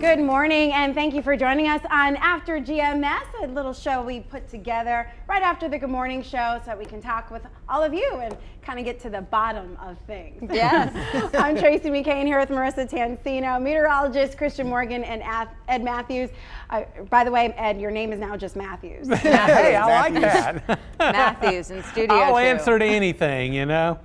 Good morning, and thank you for joining us on After GMS, a little show we put together right after the Good Morning show so that we can talk with all of you and kind of get to the bottom of things. Yes. I'm Tracy McCain here with Marissa Tansino, meteorologist Christian Morgan, and Ed Matthews. By the way, Ed, your name is now just Matthews. Hey, I like that. Matthews in studio. I'll answer to anything, you know.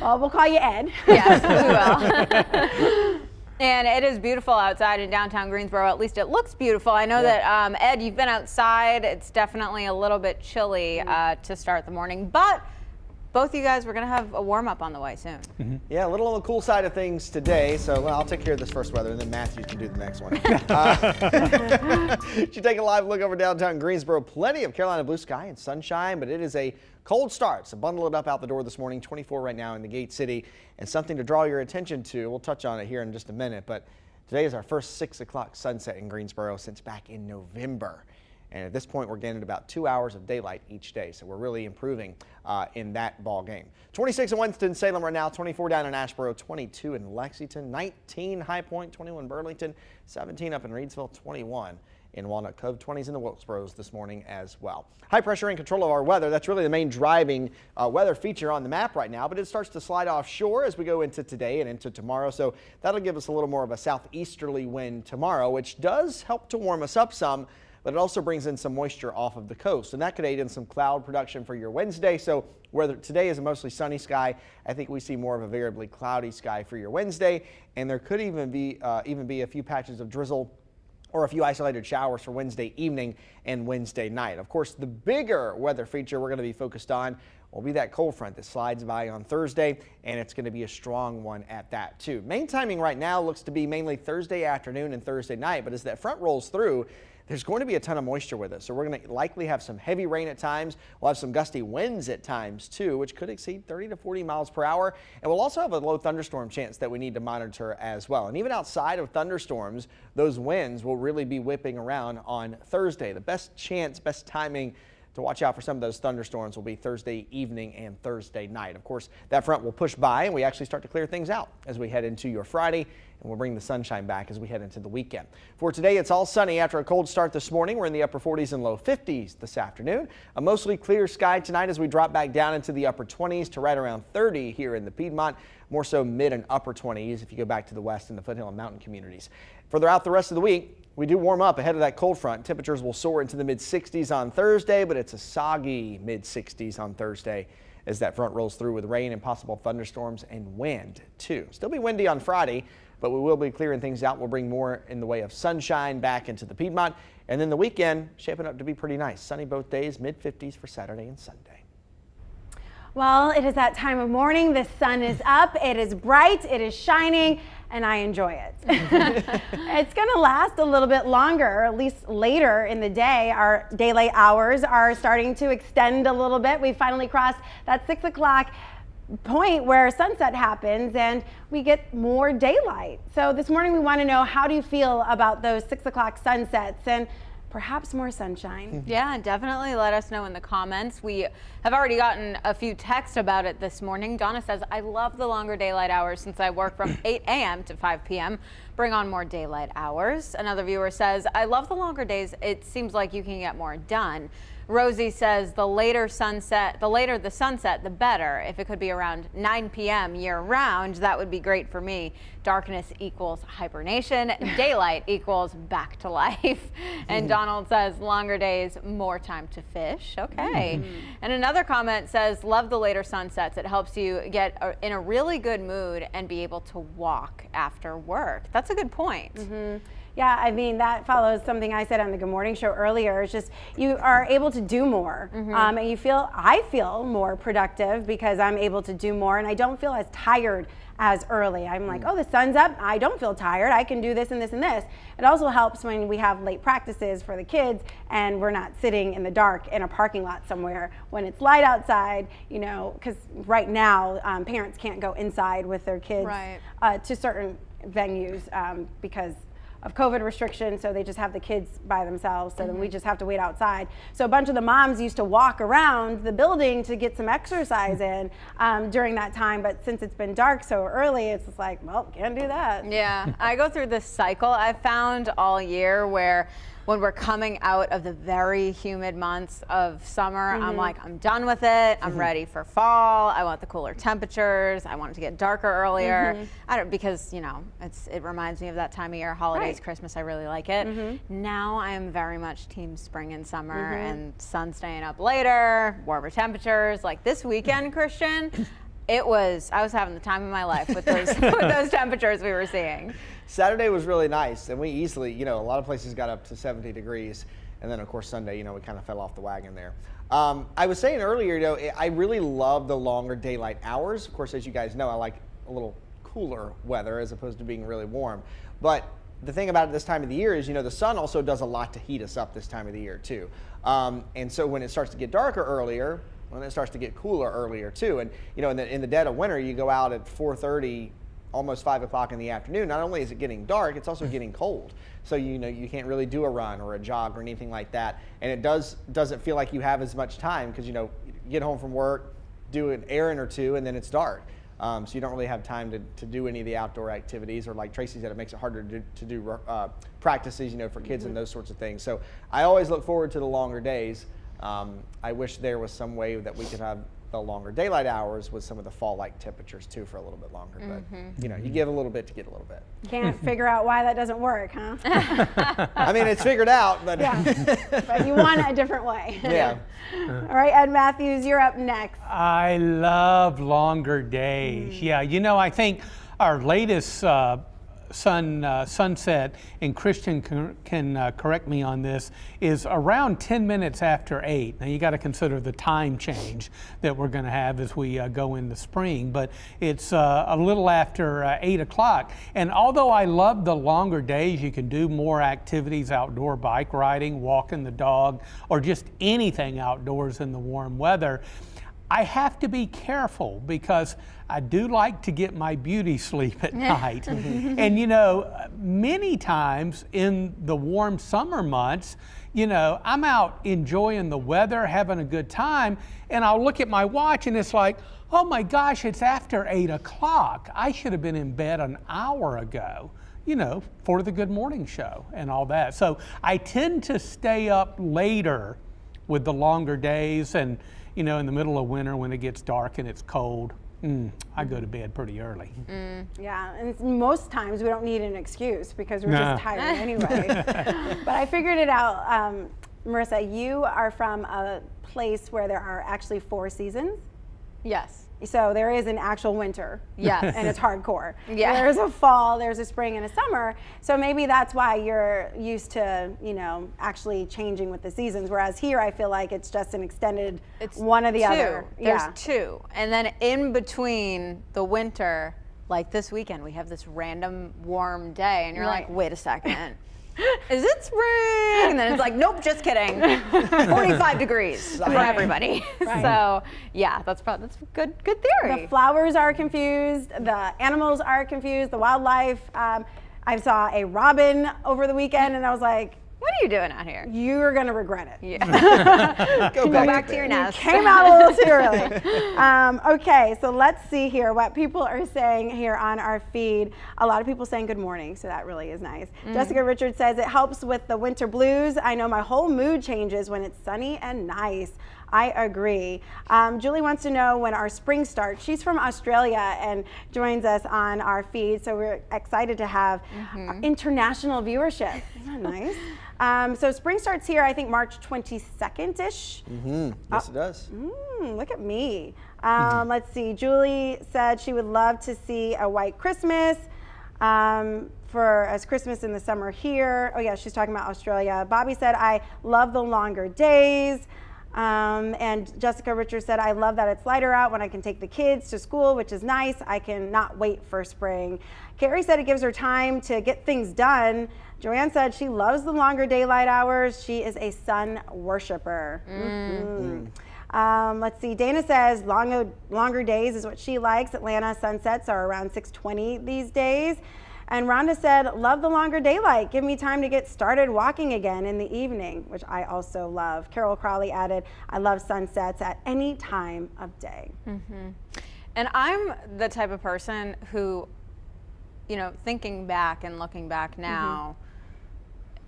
Well, we'll call you Ed. Yes, we will. And it is beautiful outside in downtown Greensboro. At least it looks beautiful. I know that, Ed, you've been outside. It's definitely a little bit chilly to start the morning, but both you guys, we're going to have a warm-up on the way soon. Yeah, a little on the cool side of things today. So I'll take care of this first weather, and then Matthew can do the next one. You take a live look over downtown Greensboro. Plenty of Carolina blue sky and sunshine, but it is a cold start. So bundle it up out the door this morning. 24 right now in the Gate City, and something to draw your attention to. We'll touch on it here in just a minute, but today is our first 6 o'clock sunset in Greensboro since back in November. And at this point, we're getting about 2 hours of daylight each day. So we're really improving in that ball game. 26 in Winston-Salem right now, 24 down in Asheboro, 22 in Lexington, 19 High Point, 21 Burlington, 17 up in Reedsville, 21 in Walnut Cove, 20s in the Wilkesboros this morning as well. High pressure in control of our weather. That's really the main driving weather feature on the map right now, but it starts to slide offshore as we go into today and into tomorrow. So that'll give us a little more of a southeasterly wind tomorrow, which does help to warm us up some, but it also brings in some moisture off of the coast, and that could aid in some cloud production for your Wednesday. So whether today is a mostly sunny sky, I think we see more of a variably cloudy sky for your Wednesday, and there could even be a few patches of drizzle or a few isolated showers for Wednesday evening and Wednesday night. Of course, the bigger weather feature we're going to be focused on will be that cold front that slides by on Thursday, and it's going to be a strong one at that too. Main timing right now looks to be mainly Thursday afternoon and Thursday night, but as that front rolls through, there's going to be a ton of moisture with us. So we're going to likely have some heavy rain at times. We'll have some gusty winds at times too, which could exceed 30 to 40 miles per hour. And we'll also have a low thunderstorm chance that we need to monitor as well. And even outside of thunderstorms, those winds will really be whipping around on Thursday. The best timing to watch out for some of those thunderstorms will be Thursday evening and Thursday night. Of course, that front will push by and we actually start to clear things out as we head into your Friday, and we'll bring the sunshine back as we head into the weekend. For today, it's all sunny after a cold start this morning. We're in the upper 40s and low 50s this afternoon. A mostly clear sky tonight as we drop back down into the upper 20s to right around 30 here in the Piedmont, more so mid and upper 20s if you go back to the west in the foothill and mountain communities. Further out the rest of the week, we do warm up ahead of that cold front. Temperatures will soar into the mid-60s on Thursday, but it's a soggy mid-60s on Thursday as that front rolls through with rain and possible thunderstorms and wind too. Still be windy on Friday, but we will be clearing things out. We'll bring more in the way of sunshine back into the Piedmont, and then the weekend shaping up to be pretty nice. Sunny both days, mid-50s for Saturday and Sunday. Well, it is that time of morning. The sun is up, it is bright, it is shining, and I enjoy it. It's going to last a little bit longer, at least later in the day. Our daylight hours are starting to extend a little bit. We finally crossed that 6 o'clock point where sunset happens and we get more daylight. So this morning we want to know, how do you feel about those 6 o'clock sunsets and perhaps more sunshine? Yeah, definitely let us know in the comments. We have already gotten a few texts about it this morning. Donna says, I love the longer daylight hours since I work from 8 a.m. to 5 p.m. Bring on more daylight hours. Another viewer says, I love the longer days. It seems like you can get more done. Rosie says the later the sunset, the better. If it could be around 9 p.m. year round, that would be great for me. Darkness equals hibernation. Daylight equals back to life. And Donald says longer days, more time to fish. Okay. And another comment says, love the later sunsets. It helps you get in a really good mood and be able to walk after work. That's a good point. Yeah, I mean, that follows something I said on the Good Morning show earlier. It's just you are able to do more, and I feel more productive because I'm able to do more, and I don't feel as tired as early. I'm like, oh, the sun's up. I don't feel tired. I can do this and this and this. It also helps when we have late practices for the kids and we're not sitting in the dark in a parking lot somewhere when it's light outside, you know, because right now parents can't go inside with their kids to certain venues because of COVID restrictions, so they just have the kids by themselves, so then we just have to wait outside. So a bunch of the moms used to walk around the building to get some exercise in during that time, but since it's been dark so early, it's just like, well, can't do that. Yeah, I go through this cycle I've found all year where when we're coming out of the very humid months of summer, I'm like, I'm done with it. I'm ready for fall. I want the cooler temperatures. I want it to get darker earlier. I don't, because, you know, it reminds me of that time of year, holidays, Right. Christmas, I really like it. Now I am very much team spring and summer and sun staying up later, warmer temperatures. Like this weekend, Christian, I was having the time of my life with those, with those temperatures we were seeing. Saturday was really nice, and we easily, you know, a lot of places got up to 70 degrees, and then of course Sunday, you know, we kind of fell off the wagon there. I was saying earlier, you know, I really love the longer daylight hours. Of course, as you guys know, I like a little cooler weather as opposed to being really warm. But the thing about it this time of the year is, you know, the sun also does a lot to heat us up this time of the year too. And so when it starts to get darker earlier, when it starts to get cooler earlier too, and you know, in the dead of winter, you go out at 4:30. Almost 5 o'clock in the afternoon, not only is it getting dark, it's also getting cold. So, you know, you can't really do a run or a jog or anything like that. And it doesn't feel like you have as much time because, you know, you get home from work, do an errand or two, and then it's dark. So you don't really have time to do any of the outdoor activities, or like Tracy said, it makes it harder to do practices, you know, for kids and those sorts of things. So I always look forward to the longer days. I wish there was some way that we could have the longer daylight hours with some of the fall-like temperatures too for a little bit longer. But you know, you give a little bit to get a little bit. Can't figure out why that doesn't work, huh? I mean, it's figured out, but But you want it a different way. yeah. All right, Ed Matthews, you're up next. I love longer days. Yeah, you know, I think our latest sunset, and Christian can correct me on this, is around 10 minutes after 8. Now you got to consider the time change that we're going to have as we go into spring, but it's a little after 8 o'clock. And although I love the longer days, you can do more activities, outdoor bike riding, walking the dog, or just anything outdoors in the warm weather. I have to be careful because I do like to get my beauty sleep at night. And you know, many times in the warm summer months, you know, I'm out enjoying the weather, having a good time, and I'll look at my watch and it's like, oh my gosh, it's after 8 o'clock. I should have been in bed an hour ago, you know, for the Good Morning Show and all that. So I tend to stay up later with the longer days, and you know, in the middle of winter when it gets dark and it's cold, I go to bed pretty early. Yeah, and most times we don't need an excuse because we're just tired anyway. But I figured it out. Marissa, you are from a place where there are actually 4 seasons. Yes. So there is an actual winter. Yes. And it's hardcore. Yeah. There's a fall, there's a spring, and a summer. So maybe that's why you're used to, you know, actually changing with the seasons. Whereas here, I feel like it's just an extended one or the other. There's 2. And then in between the winter, like this weekend, we have this random warm day. And you're like, wait a second. Is it spring? And then it's like, nope, just kidding. 45 degrees for everybody. Right. So yeah, that's good theory. The flowers are confused, the animals are confused, the wildlife. I saw a robin over the weekend and I was like, what are you doing out here? you're gonna regret it. Yeah. Go Go back back to to your bed. nest. Came out a little too early. Okay, so let's see here what people are saying here on our feed. A lot of people saying good morning, so that really is nice. Jessica Richards says it helps with the winter blues. I know my whole mood changes when it's sunny and nice. I agree. Julie wants to know when our spring starts. She's from Australia and joins us on our feed, so we're excited to have international viewership. Isn't that nice? So spring starts here, I think March 22nd-ish. Yes, it does. Look at me. Let's see. Julie said she would love to see a white Christmas as Christmas in the summer here. Oh yeah, she's talking about Australia. Bobby said, I love the longer days. And Jessica Richards said, I love that it's lighter out when I can take the kids to school, which is nice. I cannot wait for spring. Carrie said it gives her time to get things done. Joanne said she loves the longer daylight hours. She is a sun worshiper. Let's see. Dana says longer days is what she likes. Atlanta sunsets are around 6:20 these days. And Rhonda said, love the longer daylight. Give me time to get started walking again in the evening, which I also love. Carol Crowley added, I love sunsets at any time of day. And I'm the type of person who, thinking back and looking back now,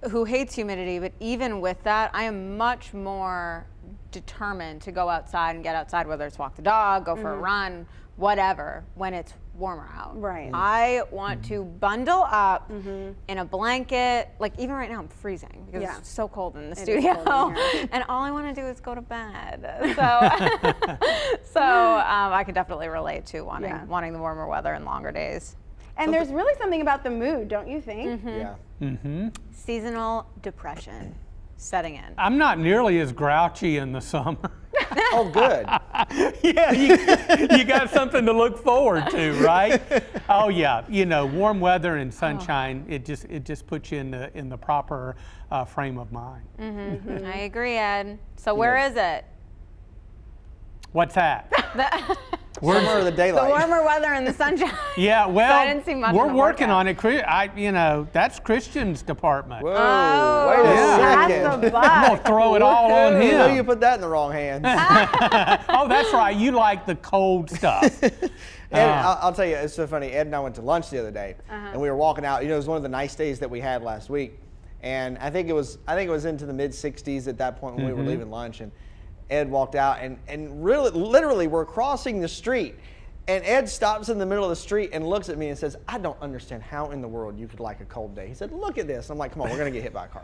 who hates humidity, but even with that, I am much more determined to go outside and get outside, whether it's walk the dog, go for a run, whatever, when it's warmer out. Right. I want to bundle up in a blanket. Like even right now I'm freezing because it's so cold in the studio. Cold in here. And all I want to do is go to bed. So I can definitely relate to wanting the warmer weather and longer days. And there's really something about the mood, don't you think? Yeah. Seasonal depression setting in. I'm not nearly as grouchy in the summer. Oh, good. Yeah, you got something to look forward to, right? Oh yeah, warm weather and sunshine, it just puts you in the proper frame of mind. I agree, Ed. So where is it? What's that? Summer or the daylight? The warmer weather and the sunshine. Yeah, well, I didn't see much we're in the working workout. on it. That's Christian's department. Whoa, Oh, wait a That's second. the I'm gonna buck. throw it all on I know you him. put that in the wrong hands. Oh, that's right. You like the cold stuff. Ed, I'll tell you, it's so funny. Ed and I went to lunch the other day, and we were walking out. It was one of the nice days that we had last week, and I think it was into the mid 60s at that point when we were leaving lunch. And Ed walked out, and really, literally, we're crossing the street, and Ed stops in the middle of the street and looks at me and says, "I don't understand how in the world you could like a cold day." He said, "Look at this." I'm like, "Come on, we're gonna get hit by a car."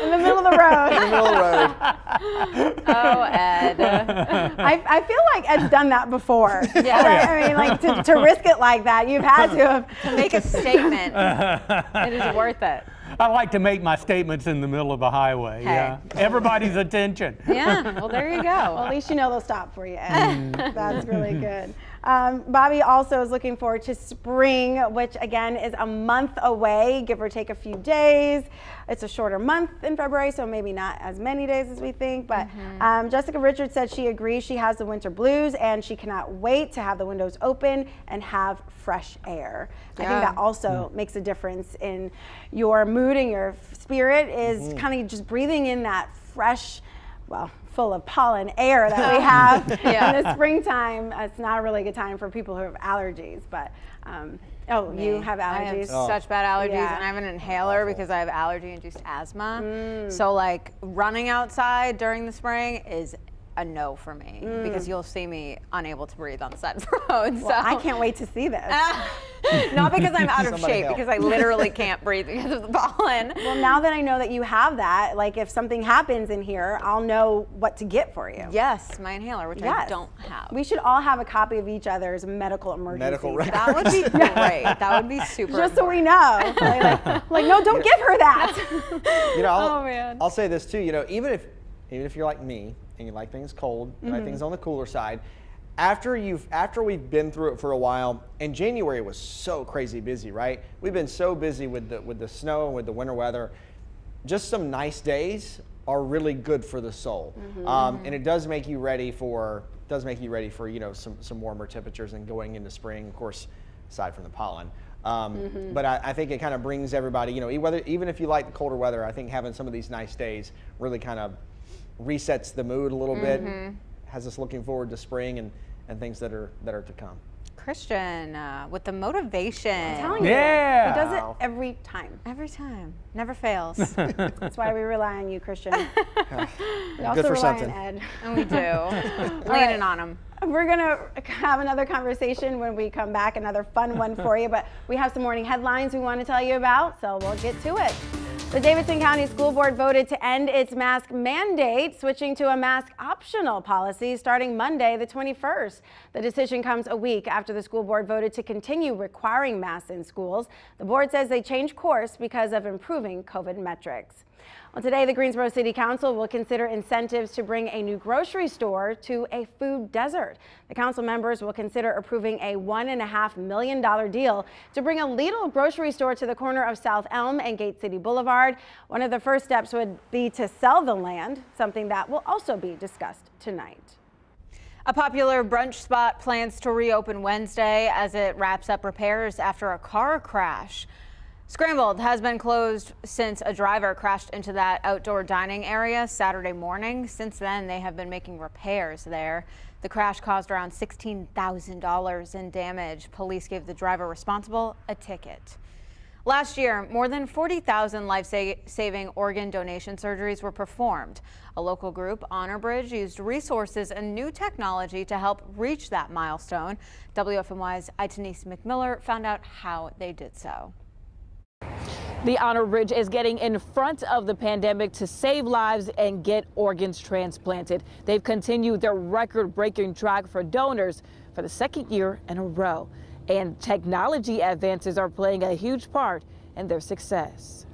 In the middle of the road. In the middle of the road. Oh, Ed. I feel like Ed's done that before. Yeah. I mean, like to risk it like that, you've had to have. To make a statement, it is worth it. I like to make my statements in the middle of the highway. Hey. Yeah, everybody's attention. Yeah, well, there you Well, go. at least you know they'll stop for you, Ed. That's really good. Bobby also is looking forward to spring, which again is a month away, give or take a few days. It's a shorter month in February, so maybe not as many days as we think. But Jessica Richards said she agrees she has the winter blues and she cannot wait to have the windows open and have fresh air. I think that also makes a difference in your mood and your spirit is kind of just breathing in that fresh, full of pollen air that we have in the springtime. It's not a really good time for people who have allergies, but you have allergies? I have such bad allergies, Yeah. and I have an inhaler because I have allergy-induced asthma. So like running outside during the spring is a no for me because you'll see me unable to breathe on the side of the road. So I can't wait to see this. not because I'm out of Somebody shape, help. because I literally can't breathe because of the pollen. Well, now that I know that you have that, like if something happens in here, I'll know what to get for you. Yes, my inhaler, which I Yes. don't have. We should all have a copy of each other's medical emergencies. Medical record. That would be great. That would be super. Just so we know. Like, no, don't give her that. Oh, man. I'll say this too. Even if you're like me and you like things cold, you like things on the cooler side, after we've been through it for a while, and January was so crazy busy, right? We've been so busy with the snow and with the winter weather. Just some nice days are really good for the soul, and it does make you ready for some warmer temperatures and going into spring, of course, aside from the pollen. But I think it kind of brings everybody, even if you like the colder weather, I think having some of these nice days really kind of resets the mood a little bit, has us looking forward to spring and things that are to come. Christian with the motivation. I'm telling you, Yeah. he does it every time. Every time. Never fails. That's why we rely on you, Christian. We also Good for rely something. on Ed. And we do. Leaning on him. We're going to have another conversation when we come back, another fun one for you, but we have some morning headlines we want to tell you about, so we'll get to it. The Davidson County School Board voted to end its mask mandate, switching to a mask optional policy starting Monday, the 21st. The decision comes a week after the school board voted to continue requiring masks in schools. The board says they changed course because of improving COVID metrics. Well, today, the Greensboro City Council will consider incentives to bring a new grocery store to a food desert. The council members will consider approving a $1.5 million deal to bring a Lidl grocery store to the corner of South Elm and Gate City Boulevard. One of the first steps would be to sell the land, something that will also be discussed tonight. A popular brunch spot plans to reopen Wednesday as it wraps up repairs after a car crash. Scrambled has been closed since a driver crashed into that outdoor dining area Saturday morning. Since then, they have been making repairs there. The crash caused around $16,000 in damage. Police gave the driver responsible a ticket. Last year, more than 40,000 life-saving organ donation surgeries were performed. A local group, Honor Bridge, used resources and new technology to help reach that milestone. WFMY's Itanise McMiller found out how they did so. The Honor Bridge is getting in front of the pandemic to save lives and get organs transplanted. They've continued their record-breaking track for donors for the second year in a row. And technology advances are playing a huge part in their success.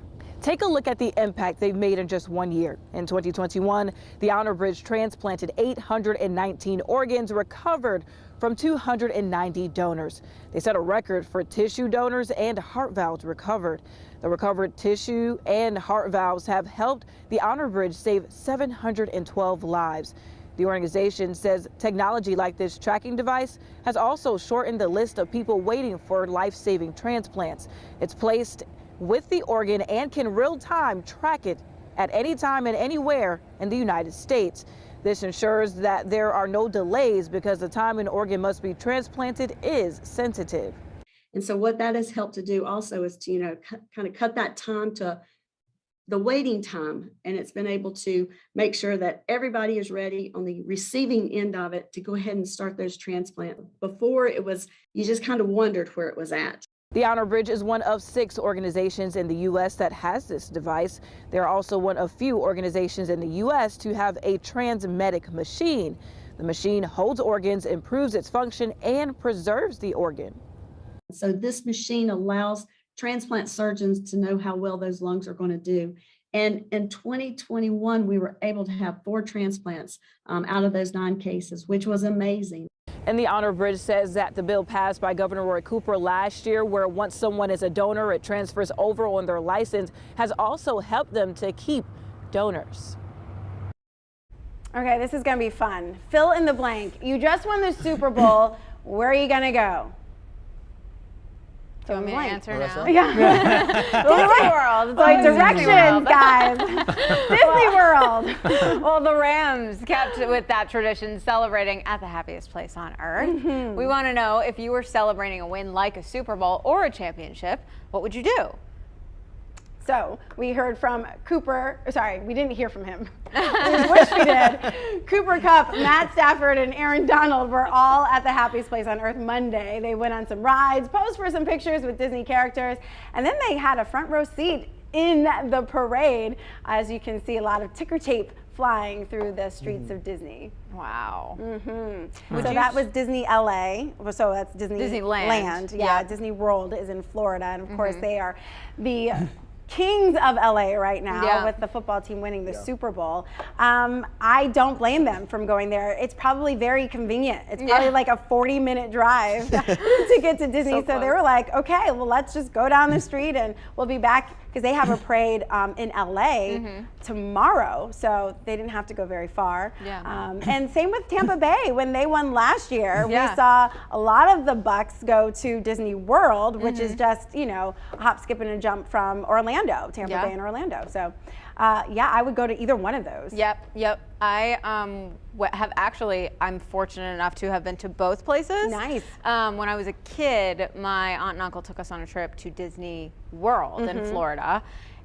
Take a look at the impact they've made in just 1 year. In 2021, the Honor Bridge transplanted 819 organs, recovered from 290 donors. They set a record for tissue donors and heart valves recovered. The recovered tissue and heart valves have helped the Honor Bridge save 712 lives. The organization says technology like this tracking device has also shortened the list of people waiting for life-saving transplants. It's placed with the organ and can real-time track it at any time and anywhere in the United States. This ensures that there are no delays because the time an organ must be transplanted is sensitive. And so what that has helped to do also is to, kind of cut that time to the waiting time, and it's been able to make sure that everybody is ready on the receiving end of it to go ahead and start those transplants. Before it was, you just kind of wondered where it was at. The Honor Bridge is one of 6 organizations in the U.S. that has this device. They're also one of few organizations in the U.S. to have a transmedic machine. The machine holds organs, improves its function, and preserves the organ. So this machine allows transplant surgeons to know how well those lungs are going to do. And in 2021, we were able to have 4 transplants out of those 9 cases, which was amazing. And the Honor Bridge says that the bill passed by Governor Roy Cooper last year, where once someone is a donor, it transfers over on their license, has also helped them to keep donors. Okay, this is going to be fun. Fill in the blank. You just won the Super Bowl. Where are you going to go? Do you want me to answer now? Yeah. Disney World. It's Like always directions, guys. Disney World. Well, the Rams kept with that tradition, celebrating at the happiest place on earth. We want to know, if you were celebrating a win like a Super Bowl or a championship, what would you do? So we heard from Cooper, sorry, we didn't hear from him. We wish we did. Cooper Kupp, Matt Stafford, and Aaron Donald were all at the happiest place on earth Monday. They went on some rides, posed for some pictures with Disney characters, and then they had a front row seat in the parade. As you can see, a lot of ticker tape flying through the streets of Disney. Wow. So that was Disney LA. So that's Disneyland. Yeah, Disney World is in Florida, and of course they are the kings of LA right now with the football team winning the Super Bowl. I don't blame them from going there. It's probably very convenient. It's probably like a 40-minute drive to get to Disney. So they were like, okay, well, let's just go down the street and we'll be back, because they have a parade in LA tomorrow. So they didn't have to go very far. And same with Tampa Bay. When they won last year, we saw a lot of the Bucks go to Disney World, which is just, a hop, skip, and a jump from Orlando. Tampa Bay and Orlando. So I would go to either one of those. Yep. I have actually, I'm fortunate enough to have been to both places. Nice. When I was a kid, my aunt and uncle took us on a trip to Disney World in Florida.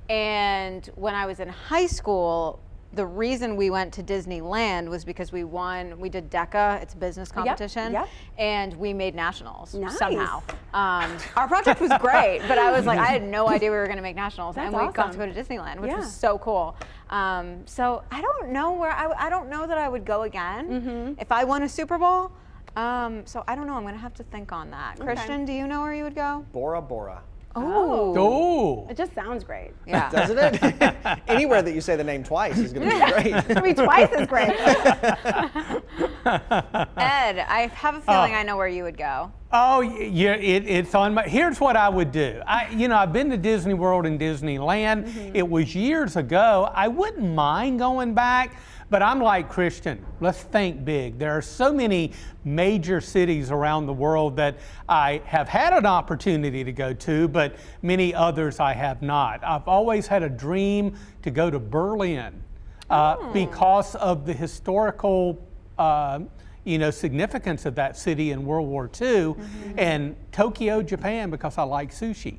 And when I was in high school, the reason we went to Disneyland was because we did DECA, it's a business competition, and we made nationals somehow. Our project was great, but I was like, I had no idea we were going to make nationals, and we got to go to Disneyland, which was so cool. So I don't know I don't know that I would go again if I won a Super Bowl. So I don't know. I'm going to have to think on that. Christian, do you know where you would go? Bora Bora. Oh. It just sounds great. Yeah. Doesn't it? Anywhere that you say the name twice is going to be great. It's going to be twice as great. Ed, I have a feeling I know where you would go. Oh, yeah, it's on my, here's what I would do. I've been to Disney World and Disneyland. It was years ago. I wouldn't mind going back, but I'm like Christian. Let's think big. There are so many major cities around the world that I have had an opportunity to go to, but many others I have not. I've always had a dream to go to Berlin because of the historical significance of that city in World War II, and Tokyo, Japan, because I like sushi.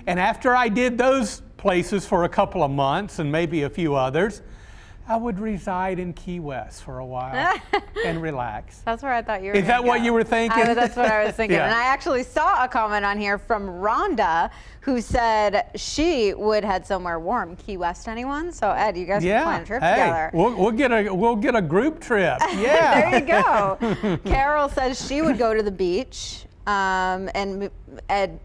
And after I did those places for a couple of months and maybe a few others, I would reside in Key West for a while and relax. That's where I thought you were. Is that what you were thinking? That's what I was thinking. Yeah. And I actually saw a comment on here from Rhonda who said she would head somewhere warm. Key West, anyone? So Ed, you guys can plan a trip together. We'll get a group trip. Yeah. There you go. Carol says she would go to the beach. And Ed,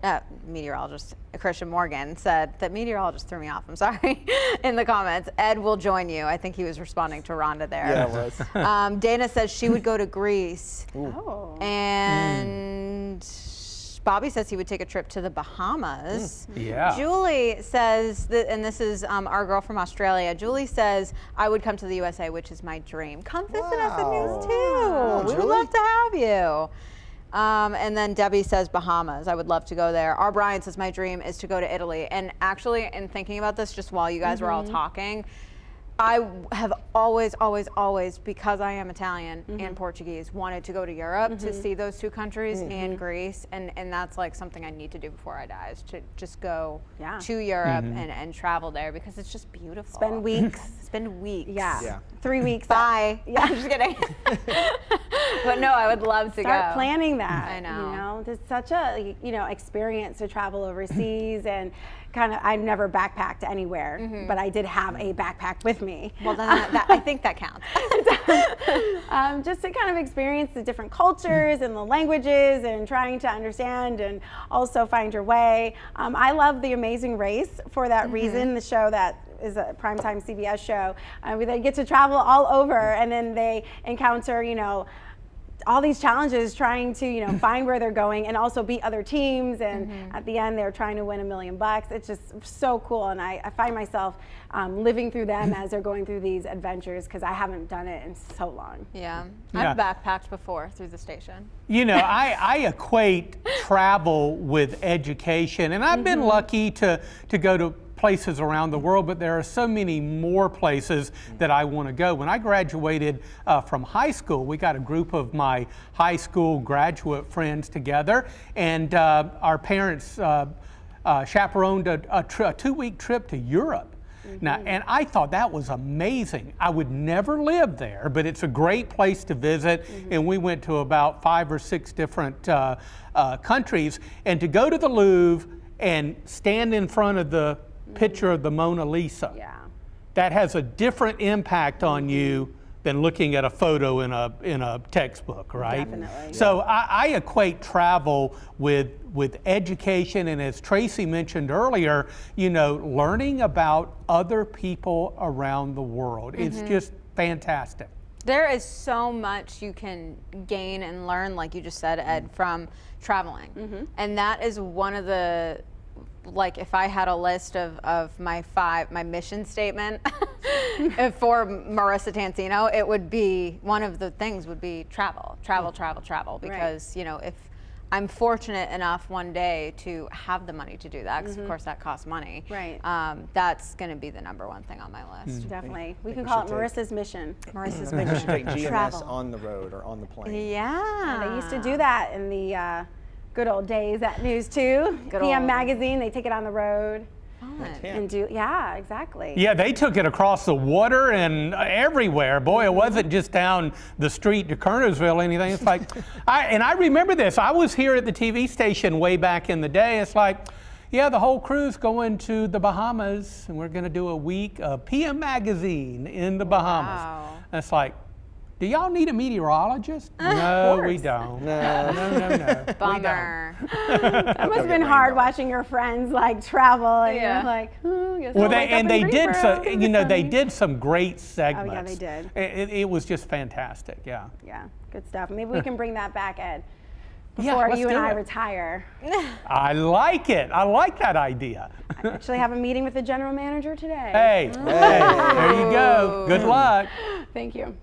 meteorologist Christian Morgan, said that meteorologist threw me off. I'm sorry. In the comments, Ed will join you. I think he was responding to Rhonda there. Yeah, it was. Dana says she would go to Greece. Oh. And Bobby says he would take a trip to the Bahamas. Yeah. Julie says, and this is our girl from Australia, Julie says, I would come to the USA, which is my dream. Come visit us in News 2. We would Julie. love to have you. And then Debbie says Bahamas. I would love to go there. Our Brian says my dream is to go to Italy. And actually, in thinking about this, just while you guys were all talking, I have always, because I am Italian and Portuguese, wanted to go to Europe to see those two countries and Greece. And that's like something I need to do before I die, is to just go to Europe and travel there, because it's just beautiful. Spend weeks. Spend weeks. Yeah. 3 weeks. Bye. Yeah, I'm just kidding. But no, I would love to Start go. planning that. I know. It's such a experience to travel overseas, and I've never backpacked anywhere, but I did have a backpack with me. Well, then I think that counts. Just to kind of experience the different cultures and the languages, and trying to understand and also find your way. I love The Amazing Race for that reason. The show that is a primetime CBS show. They get to travel all over, and then they encounter, all these challenges trying to, find where they're going, and also beat other teams. And at the end, they're trying to win $1 million. It's just so cool. And I find myself living through them as they're going through these adventures, because I haven't done it in so long. Yeah. I've backpacked before through the station. I equate travel with education, and I've been lucky to go to places around the world, but there are so many more places that I want to go. When I graduated from high school, we got a group of my high school graduate friends together, and our parents chaperoned a 2-week trip to Europe. Now, and I thought that was amazing. I would never live there, but it's a great place to visit. And we went to about 5 or 6 different countries. And to go to the Louvre and stand in front of the picture of the Mona Lisa, that has a different impact on you than looking at a photo in a textbook, right? Definitely. So I equate travel with education, and as Tracy mentioned earlier, learning about other people around the world. It's just fantastic. There is so much you can gain and learn, like you just said, Ed, from traveling. And that is one of the, if I had a list of my mission statement for Marissa Tansino, it would be, one of the things would be travel, because, if I'm fortunate enough one day to have the money to do that, because of course that costs money. Right. That's going to be the #1 thing on my list. Definitely. We can call it Marissa's mission. Marissa's We should take mission. GMS Travel. on the road or on the plane. Yeah. They used to do that in the good old days at News 2. Good PM old- magazine, they take it on the road Fun. and exactly. Yeah, they took it across the water and everywhere. Boy, it wasn't just down the street to Kernersville or anything. It's like, I remember this. I was here at the TV station way back in the day. It's like, yeah, the whole crew's going to the Bahamas, and we're going to do a week of PM magazine in the Bahamas. Wow. It's like, Do y'all need a meteorologist? No, we don't. No. Bummer. That must have been hard watching your friends like travel and Yeah. you're like, guess Well, I'll wake up in they did Greensboro. some, you know, they did some great segments. Oh, yeah, they did. It was just fantastic, yeah. Yeah, good stuff. Maybe we can bring that back, Ed, Yeah, before let's you and do I it. retire. I like it. I like that idea. I actually have a meeting with the general manager today. Hey, there you go. Good luck. Thank you.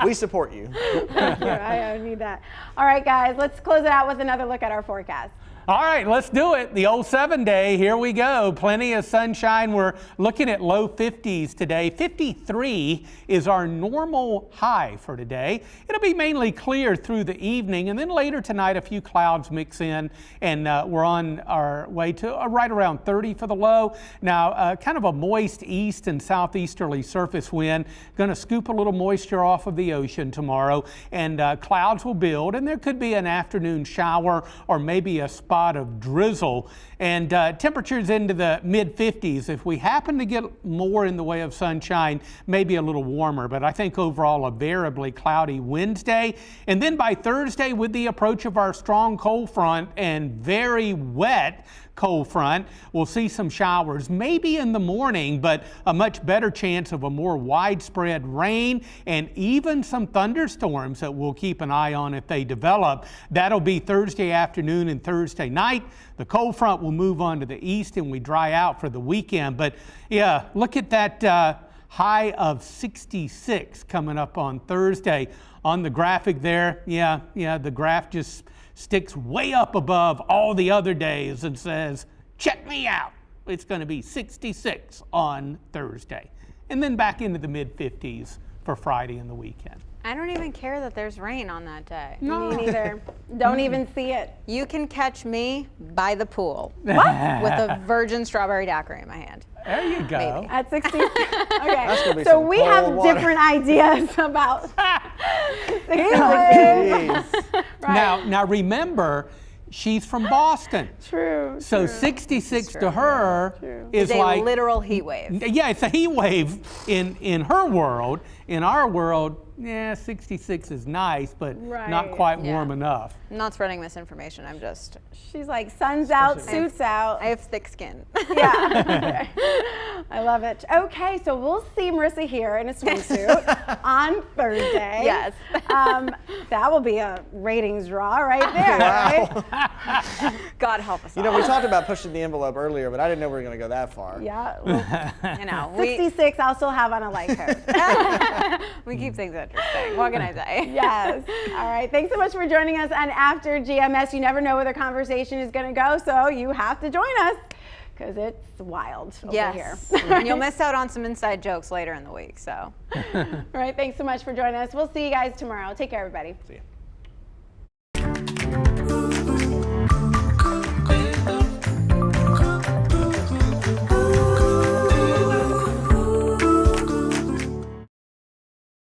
We support you. Thank you. I need that. All right, guys, let's close it out with another look at our forecast. All right, let's do it. The old 7-day, here we go. Plenty of sunshine. We're looking at low 50s today. 53 is our normal high for today. It'll be mainly clear through the evening, and then later tonight a few clouds mix in, and we're on our way to right around 30 for the low. Now, kind of a moist east and southeasterly surface wind, going to scoop a little moisture off of the ocean tomorrow, and clouds will build, and there could be an afternoon shower or maybe a spot of drizzle, and temperatures into the mid 50s. If we happen to get more in the way of sunshine, maybe a little warmer, but I think overall a variably cloudy Wednesday. And then by Thursday, with the approach of our strong cold front and very wet cold front, we'll see some showers maybe in the morning, but a much better chance of a more widespread rain and even some thunderstorms that we'll keep an eye on if they develop. That'll be Thursday afternoon and Thursday night. The cold front will move on to the east and we dry out for the weekend. But yeah, look at that high of 66 coming up on Thursday. On the graphic there, yeah, the graph just sticks way up above all the other days and says, check me out. It's going to be 66 on Thursday. And then back into the mid 50s for Friday and the weekend. I don't even care that there's rain on that day. Me neither. Don't even see it. You can catch me by the pool with a virgin strawberry daiquiri in my hand. There you go. Maybe. At 66. gonna Okay, be so some we have cold water. different ideas about Jeez. Right. Now remember, she's from Boston. True. So 66 to her is It's a like, literal heat wave. yeah, it's a heat wave in her world. In our world, yeah, 66 is nice, but not Right. quite Yeah. warm enough. I'm not spreading misinformation. She's like, sun's out, suits out. I have thick skin. Yeah. I love it. Okay, so we'll see Marissa here in a swimsuit on Thursday. Yes. That will be a ratings draw right there. Right? God help us You know, all. we talked about pushing the envelope earlier, but I didn't know we were going to go that far. Yeah. Well, You know, 66, I'll still have on a light coat. we keep things interesting. What can I say? Yes. All right. Thanks so much for joining us. And after GMS, you never know where the conversation is going to go, so you have to join us because it's wild over here. Yes. And you'll miss out on some inside jokes later in the week. So. All right. Thanks so much for joining us. We'll see you guys tomorrow. Take care, everybody. See ya.